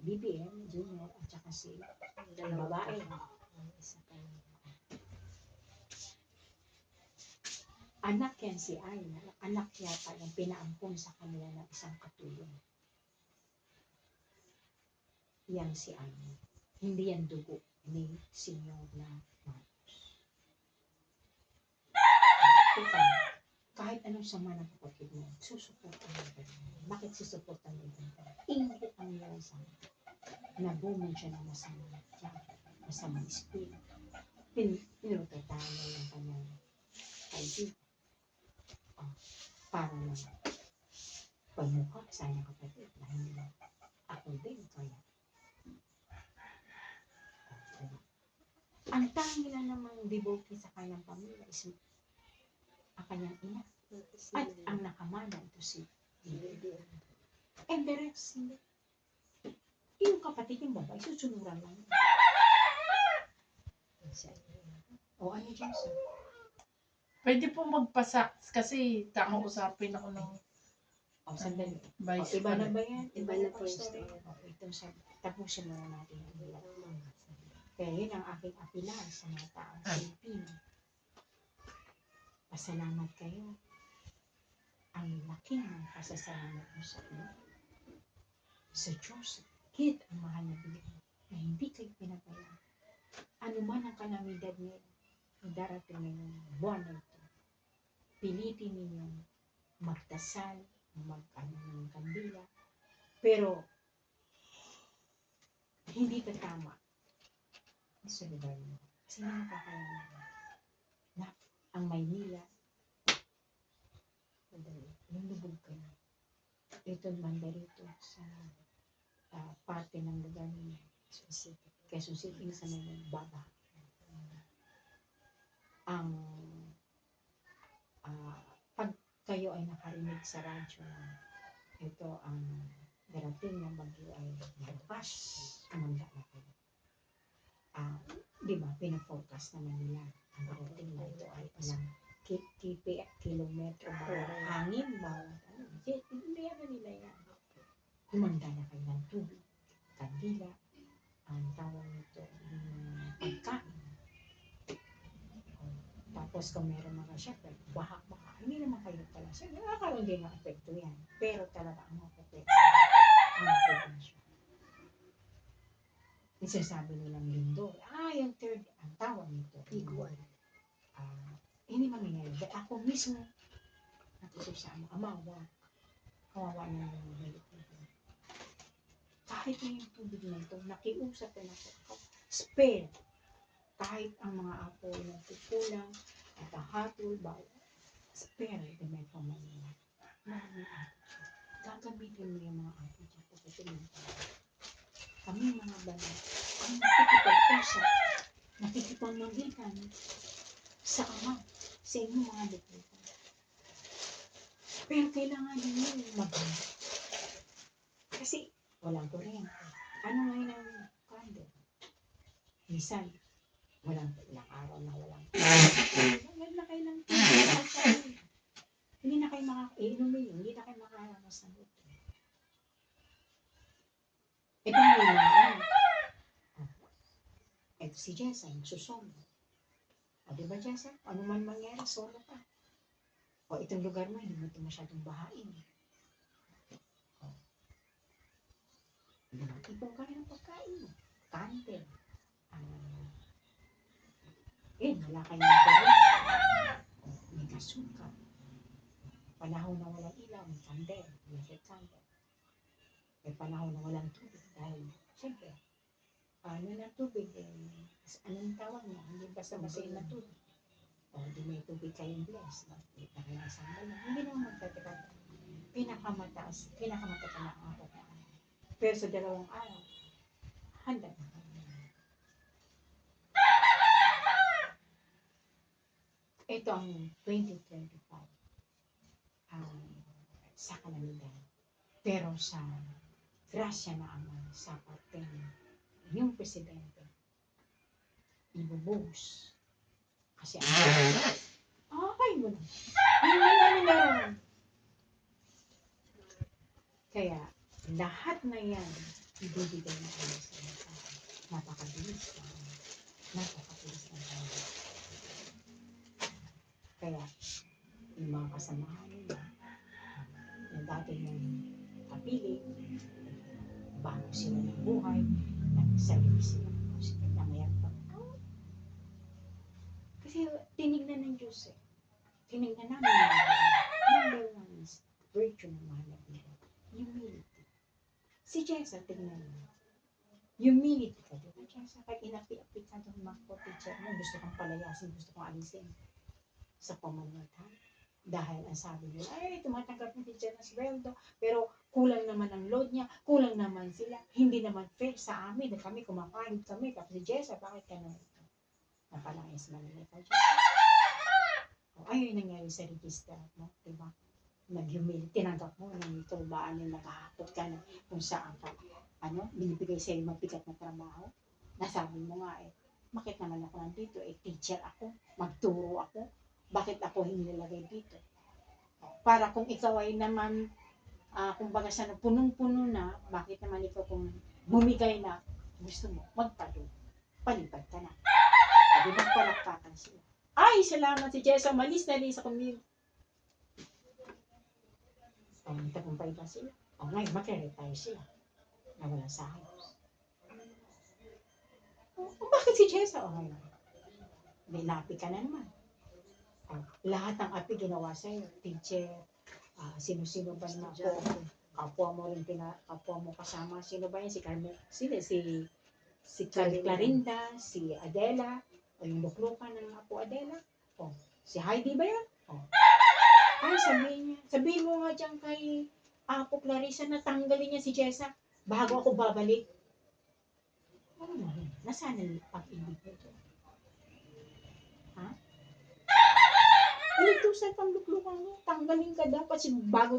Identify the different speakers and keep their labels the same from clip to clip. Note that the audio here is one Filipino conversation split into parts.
Speaker 1: BBM Junior at saka si babae. Anak yan si Aina. Anak yata yung pinaampon sa kanila ng isang katulong. Yan si Aina. Hindi yan dugo ni Senyor na Marcos. Ikaw, kahit anong sama ng kapatid mo, susuportan mo ba? Bakit susuportan mo ba? Ingit ang yan sa nabuman siya ng masamang spirit. Pinutatahan mo yung kanyang kaibigan. Para lang pagmukha sa kanyang kapatid na hindi ako din kaya. Ang tangi na namang devotee sa kanyang pamilya is ang kanyang ina. At ang nakamana ito si Bibi. And the rest, hindi. Yung kapatid yung babae, susunuran lang. O ano dyan sa?
Speaker 2: Pwede po magpasa kasi kakausapin ako ng
Speaker 1: Sandali.
Speaker 2: vice.
Speaker 1: Iba na ba yan?
Speaker 3: Iba na po yung story.
Speaker 1: Ito sa tapusin mo na natin. Kaya yun ang aking apilan sa mga taong Pilipino. Pasalamat kayo. Ang laking pasasalamat mo sa inyo. Sa Diyos, higit ang mahal na Biyaya na hindi kayo pinabayaan. Ano man ang kalamidad niyo, darating ngayong buwan na ito, pilitin ninyong magdasal, mag-ano ng kandila, pero hindi ka tama sa lugar mo. Kasi hindi makakalaman na ang Maynila, lulubog kayo. Ito banda rito sa parte ng lugar niyo. Quezon City sa may baba. Ang pag kayo ay nakarinig sa radyo na ito ang darating ng bagyo ay bukas, umanda na kayo. Di ba, pina-focus naman nila ang darating na ito ay ilang kilometro bawat hangin, bawat ano. Hindi ano nila yan. Humanda na kayo ng tubig, kandila, ang tawag nito, pagkain. Tapos kung meron mga syempre, bahak-baka, hindi naman kayo pala. Syempre, nakakaroon din ng epekto yan. Pero talaga ang epekto, ang prevention. Isasabi nilang lindol. Yung third, ang tawag nito.
Speaker 3: Igual.
Speaker 1: Hindi mangyayari. Ako mismo, natusama, kawawa na yung balik nito. Kahit na yung tubig na ito, nakiusap na ako. Spare. Kahit ang mga apo na kukulang, at hahatol, spare the Metro Manila. Maraming apo siya. Gagamitin mo yung mga apo siya. Kami mga banat, ang nakikipag-usap, nakikipag-magitan sa Ama, sa inyong mga luputan. Pero kailangan ninyo mag-handa. Kasi walang kuryente. Ano ngayon ang kando? Minsan, ilang araw na walang wala na kayo ng hindi na kayo makakainumin, hindi na kayo makakaramas ng luto. Paano na ito si Jessa, nagsusolo. Diba Jessa? Ano man mangyari, solo ka. Itong lugar mo, hindi mo ito masyadong bahain. Ipong ka rin ang pagkain mo. Kante. Wala kayong gawin. May kasuka. Panahon na walang ilaw, may kandel, may kandel. May panahon na walang tubig dahil, siyempre, ng tubig, anong tawag niya? Hindi basta-basta na tubig. Di may tubig kayong bless. Hindi na kayo isang balang. Hindi naman magtataka. Pinakamataas na araw na. Pero sa 2 araw, handa na. Ito ang 2025 sa kalamidad. Pero sa grasya na Ama, sa parte yung presidente, ibubuhos. Kasi mo na. Meron. Kaya, lahat na yan ibibigay na kayo sa inyo. Napakabilis na. Napakabilis na tayo. Kaya, yung mga kasamahan nila, na dati mong kapiling, bago sila ng buhay, nagsarili sila ng musika, na mayagpag. Kasi tinignan ng Diyos eh. Tinignan namin number one is virtue na mahalaga nila. Humility. Si Jessa, tignan mo. Humility ka doon. Jessa, kahit inapi-api ka doon, mga teacher mo, gusto kang palayasin, gusto kang alisin sa pamanatan. Dahil ang sabi nila, ay, tumatanggap ng teacher ng sweldo, pero kulang naman ang load niya, kulang naman sila, hindi naman fair sa amin, na kami kumakain kami, tapos si Jessa, bakit ka naman ito? Napalayas man nila ka, Jessa. O, ayun nangyari sa register mo, diba? Nag-humility, tinanggap mo, nang tulbaan yung nakahakot ka na kung saan ka, binibigay sa'yo mabigat na trabaho. Nasabi mo nga bakit naman ako nandito? Teacher ako, magturo ako. Bakit ako hindi nilagay dito? Para kung ikaw ay naman, kumbaga sana punong-puno na, bakit naman ikaw kung bumigay na, gusto mo, palipad ka na. Sabi mo, palakpakan sila. Ay, salamat si Jessa, malis na rin sa community. Nagtagumpay pa sila. Ngayon, mag-retire sila. Na walang sahod. Bakit si Jessa? Ngayon, may napi ka na naman. Lahat ng api ginawa sa'yo. Teacher, sino-sino ba na po? Kapwa mo rin, kapwa mo kasama. Sino ba yan? Si Carmen, si Clarinda, si Adela, o yung luklukan ng apo Adela. Si Heidi ba yan? Ay, sabihin mo nga dyan kay Apo Clarissa na tanggalin niya si Jessa bago ako babalik. Nasaan ang pag-ibig mo ito? Ha? Ulit-usan pang luklukan mo. Tanggalin ka dapat bago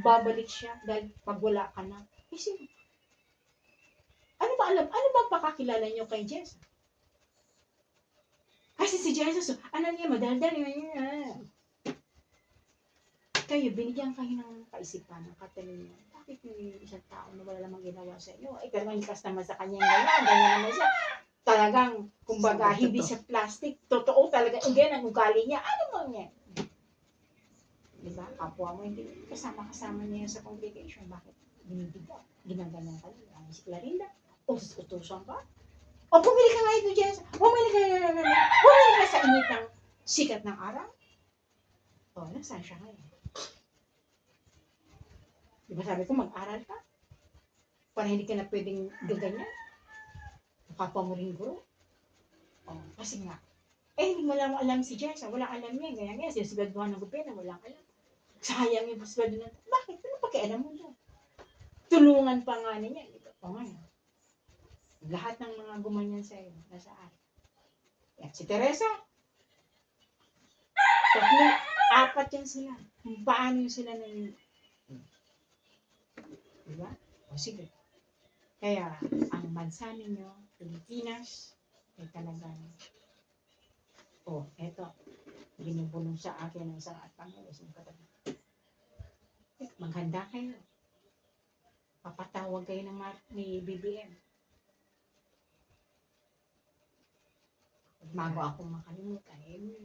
Speaker 1: babalik siya dahil pag wala ka na. Sino? Ano ba pakakilala niyo kay Jessa? Kasi si Jessa, niya, madaldal niya. Kayo, binigyan kayo ng kaisipan, ng katalino. Bakit yung isang tao na wala namang ginawa sa inyo? Talagang ikas naman sa kanya ganyan naman siya. Talagang, kumbaga, hindi siya plastic. Totoo talaga, ganyan ang ugali niya. Ano mo niya? Diba? Kapwa mo, hindi kasama-kasama niya sa congregation. Bakit? Binibigyan. Ginaganyan ka lang. Si Clarinda, utusan ka? Bumili ka nga ito, Jess. Bumili ka sa init ng sikat ng araw. Nasaan siya ngayon? Diba sabi ko, mag-aral ka? Para hindi ka na pwedeng gaganyan. Kapwa mo rin guro. Kasi nga, hindi mo lang alam si Jessa. Wala alam niya. Ganyan. Sinusiguraduhan ng gobyerno. Walang alam. Sayang yung sigurado na, bakit? Ano pakialam mo doon? Tulungan pa nga niya. Ngayon. Lahat ng mga gumanyan sa'yo, nasaan? Yan, si Teresa. 3, 4 yan sila. Kung paano yun sila nang diba? Sige. Kaya, ang bansa ninyo, Pilipinas, ay talagang, eto, binubulong sa akin ng isang Arkangeles ng katabi. Maghanda kayo. Papatawag kayo ni BBM. Bago ako makalimutan,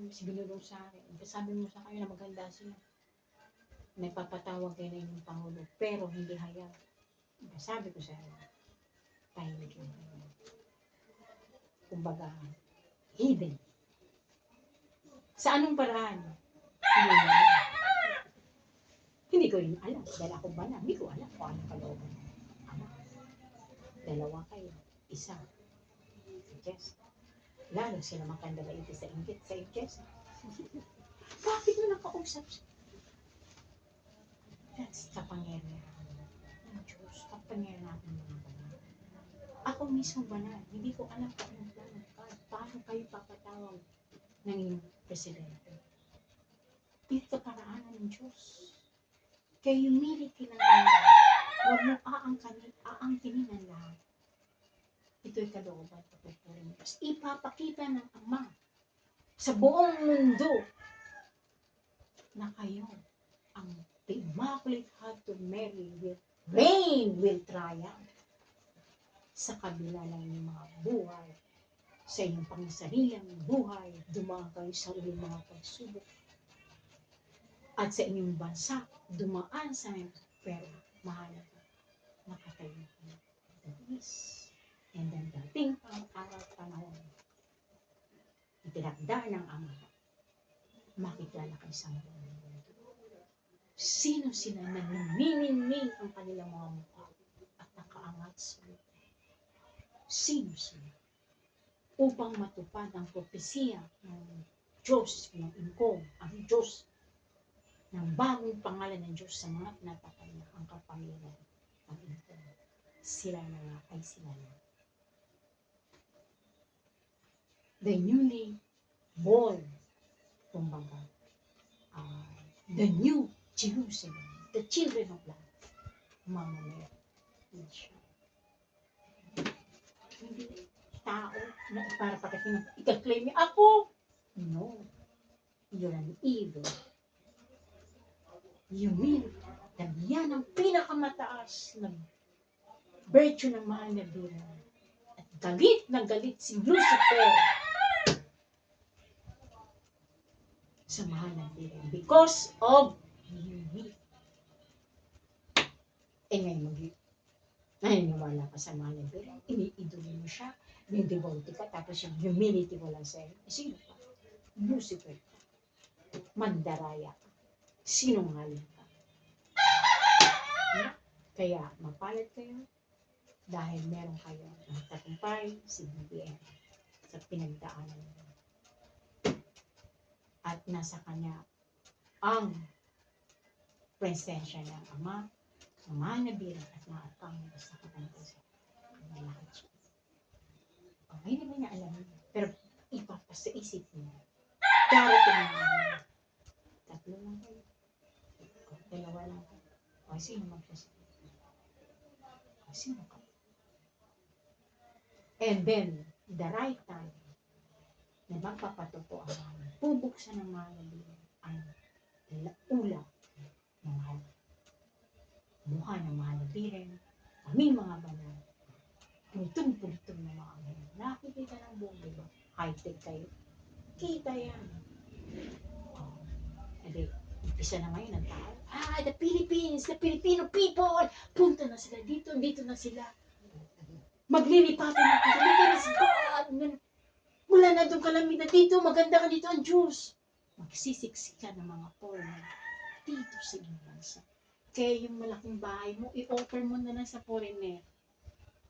Speaker 1: binulong sa akin. Sabi mo sa kayo na maghanda sila. Nagpapatawag kayo na yung Pangulo, pero hindi hayag. Sabi ko sa iyo, tahimik lang kayo. Kumbaga, hidden. Sa anong paraan? Hindi ko rin alam. Dahil ako ba na, hindi ko alam kung anong kalooban. Dalawa kayo. Isa. Si Jess. Lalo sila makandalaiti sa inggit sa Jess. Bakit mo nakausap siya? That's kapangyarihan ng Diyos. Kapangyarihan ng mga banal. Ako mismo banal. Hindi ko alam kung anong plano. Paano kayo papatawag ng inyong presidente? Ito kaparaanan ng Diyos. Kaya humility lang naman. Huwag mo aangkinin ang lahat. Ito'y kalooban at pagpupurin. Tapos ipapakita ng Ama sa buong mundo na kayo ang the Immaculate Heart of Mary will reign, will triumph. sa kabila ng inyong mga buhay, sa inyong pangsarilang buhay, dumaan kayo sa uling mga pagsubok. At sa inyong bansa, dumaan sa mga pero mahalaga, nakatayo kayo. Peace. And then dating ang araw panahon, itinakda ng Ama, makikilala kayo sa mga mundo. Sino sila na namimingning ang kanilang mga mukha at nakaangat sa lupa? Sino sila? Upang matupad ang propesiya ng Diyos ng Ingkong, ang Diyos ng bagong pangalan ng Diyos sa mga tinatapal na ang kapamilan ng Ingkong. Sila na nga ay sila na. The newly born, kumbaga, the new Jerusalem, the children of light, Mama Mary, siya. Hindi tao na para pagkating ika-claim niya ako. No. You're an evil. Humility. Yan ang pinakamataas na virtue ng mahal na Bira. At galit na galit si Lucifer sa mahal na Bira because of humility. Ngayon naniniwala ka sa mahal na Bira, iniidolo mo siya, may-devote ka, tapos yung humility wala sa'yo. Sino ka? Lucifer ka. Mandaraya ka. Sinungaling ka. Kaya mapalad kayo dahil meron kayo ng tagumpay si BBM sa pinagdaanan niyo. At nasa kanya ang presensya ng Ama, ng mahal na Bira at mga atang sa kapantay sa lahat siya. Hindi naman niya alam niya, pero ipapasa isip niya. Darating na namin. Tatlo lang kayo. Dalawa lang kayo. Sino magsasabi? Sino ka? And then, the right time, na magpapatotoo ang bubuksan ng mga nabili ang ulap ng mahal. Mukha ng mga nabirin, aming mga banal, pulitong-pulitong ng mga anghel. Nakikita ng buong diba? High-tech kayo. Kita yan. Hindi, umpisa na ngayon ang tao. The Philippines, the Filipino people, punta na sila dito, dito na sila. Maglilipatan na sila. There is God. Mula na doon kalamidad dito, maganda ka dito ang Diyos. Magsisiksik ka ng mga foreigner dito sa inyong bansa. Kaya yung malaking bahay mo, i-offer mo na lang sa foreigner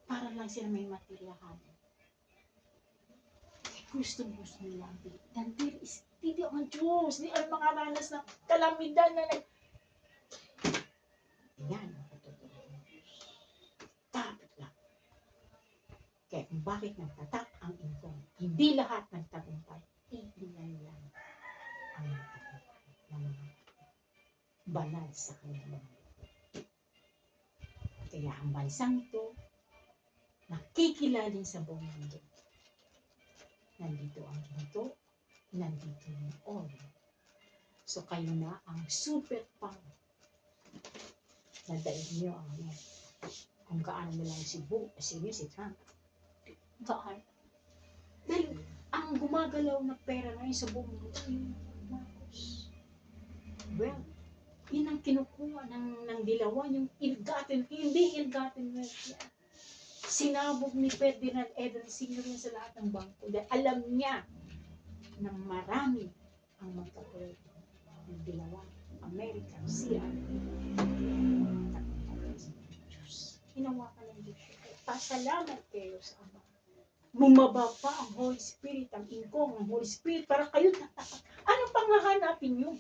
Speaker 1: para lang sila may matiryahan. Gusto nila ang Pilipinas. And there is dito ang Diyos. Di ang mga ranas ng kalamidad na yan ang katotoo ng Diyos. Dapat lang. Kaya kung bakit nagtatak ang Ingkong, hindi lahat nagtagumpay. Ilan lang ang nagtagumpay ng mga banal sa kanilang mga. Kaya ang bansang ito, nakikilalin sa buong mundo. Nandito ang ginto, nandito yung oil. So kayo na ang superpower. Nadaig niyo ang kung gaano nilang si Trump. Gaan. Dahil ang gumagalaw na pera ngayon sa buong mundo, yung Marcos. Well, yun ang kinukuha ng dilawan, yung ill-gotten, hindi ill-gotten wealth yan. Sinabog ni Ferdinand Edwin Sr. sa lahat ng bangko dahil alam niya na marami ang magkatulad ng dilawan, America, CIA. Diyos, hinawakan ng Diyos. Pasalamat kayo sa Ama. Bumaba pa ang Holy Spirit, ang Ingkong, ang Holy Spirit para kayo tatapat. Ano pang hahanapin nyo?